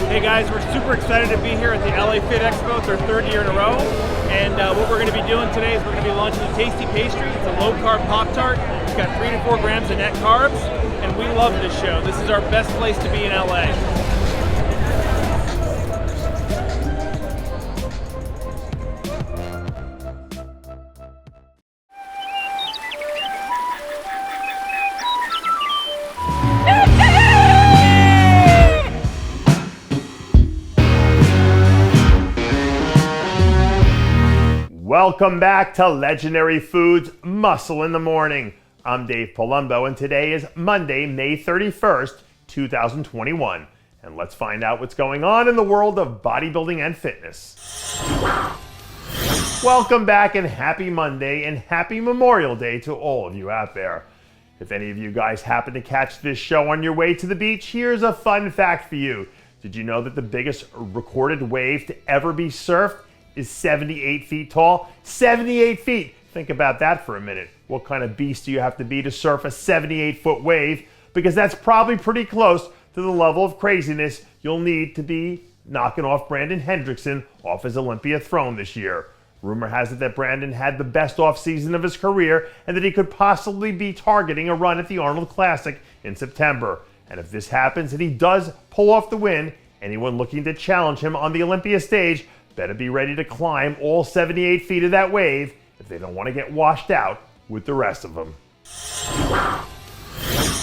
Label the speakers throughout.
Speaker 1: Hey guys, we're super excited to be here at the LA Fit Expo. It's our third year in a row. And what we're going to be doing today is we're going to be launching a tasty pastry. It's a low-carb Pop-Tart. It's got 3 to 4 grams of net carbs. And we love this show. This is our best place to be in LA.
Speaker 2: Welcome back to Legendary Foods Muscle in the Morning. I'm Dave Palumbo, and today is Monday, May 31st, 2021. And let's find out what's going on in the world of bodybuilding and fitness. Welcome back, and happy Monday and happy Memorial Day to all of you out there. If any of you guys happen to catch this show on your way to the beach, here's a fun fact for you. Did you know that the biggest recorded wave to ever be surfed is 78 feet tall? 78 feet! Think about that for a minute. What kind of beast do you have to be to surf a 78-foot wave? Because that's probably pretty close to the level of craziness you'll need to be knocking off Brandon Hendrickson off his Olympia throne this year. Rumor has it that Brandon had the best off-season of his career and that he could possibly be targeting a run at the Arnold Classic in September. And if this happens and he does pull off the win, anyone looking to challenge him on the Olympia stage better be ready to climb all 78 feet of that wave if they don't want to get washed out with the rest of them.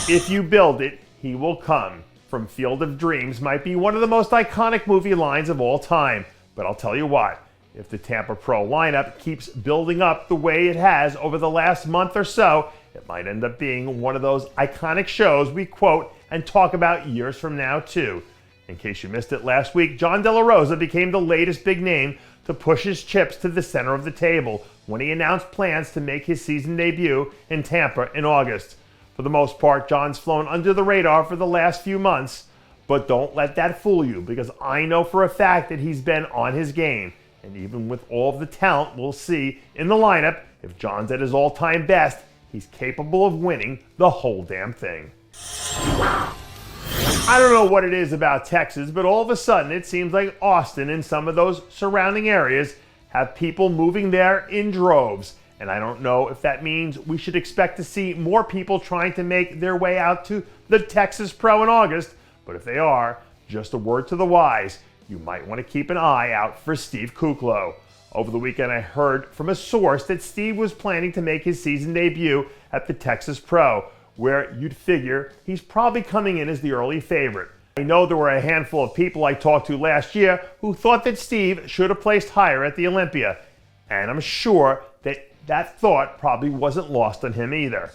Speaker 2: If you build it, he will come. From Field of Dreams might be one of the most iconic movie lines of all time. But I'll tell you what, if the Tampa Pro lineup keeps building up the way it has over the last month or so, it might end up being one of those iconic shows we quote and talk about years from now too. In case you missed it last week, Jon Delarosa became the latest big name to push his chips to the center of the table when he announced plans to make his season debut in Tampa in August. For the most part, Jon's flown under the radar for the last few months, but don't let that fool you, because I know for a fact that he's been on his game. And even with all of the talent we'll see in the lineup, if Jon's at his all-time best, he's capable of winning the whole damn thing. I don't know what it is about Texas, but all of a sudden it seems like Austin and some of those surrounding areas have people moving there in droves. And I don't know if that means we should expect to see more people trying to make their way out to the Texas Pro in August. But if they are, just a word to the wise, you might want to keep an eye out for Steve Kuclo. Over the weekend I heard from a source that Steve was planning to make his season debut at the Texas Pro, where you'd figure he's probably coming in as the early favorite. I know there were a handful of people I talked to last year who thought that Steve should have placed higher at the Olympia, and I'm sure that thought probably wasn't lost on him either.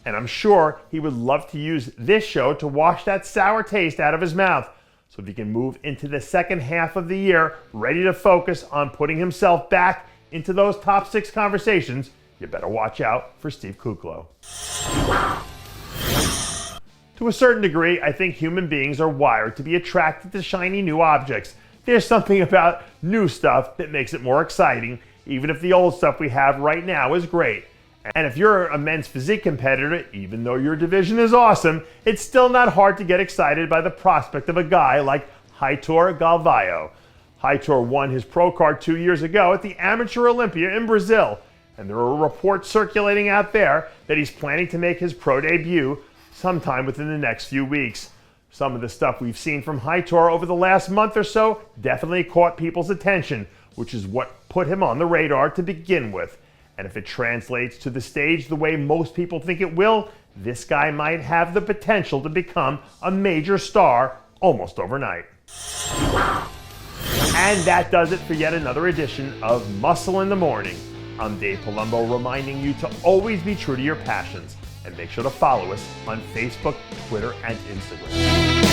Speaker 2: And I'm sure he would love to use this show to wash that sour taste out of his mouth, so if he can move into the second half of the year ready to focus on putting himself back into those top 6 conversations, you better watch out for Steve Kuclo. To a certain degree, I think human beings are wired to be attracted to shiny new objects. There's something about new stuff that makes it more exciting, even if the old stuff we have right now is great. And if you're a men's physique competitor, even though your division is awesome, it's still not hard to get excited by the prospect of a guy like Heitor Galvao. Heitor won his pro card 2 years ago at the Amateur Olympia in Brazil, and there are reports circulating out there that he's planning to make his pro debut sometime within the next few weeks. Some of the stuff we've seen from Heitor over the last month or so definitely caught people's attention, which is what put him on the radar to begin with. And if it translates to the stage the way most people think it will, this guy might have the potential to become a major star almost overnight. And that does it for yet another edition of Muscle in the Morning. I'm Dave Palumbo, reminding you to always be true to your passions. And make sure to follow us on Facebook, Twitter, and Instagram.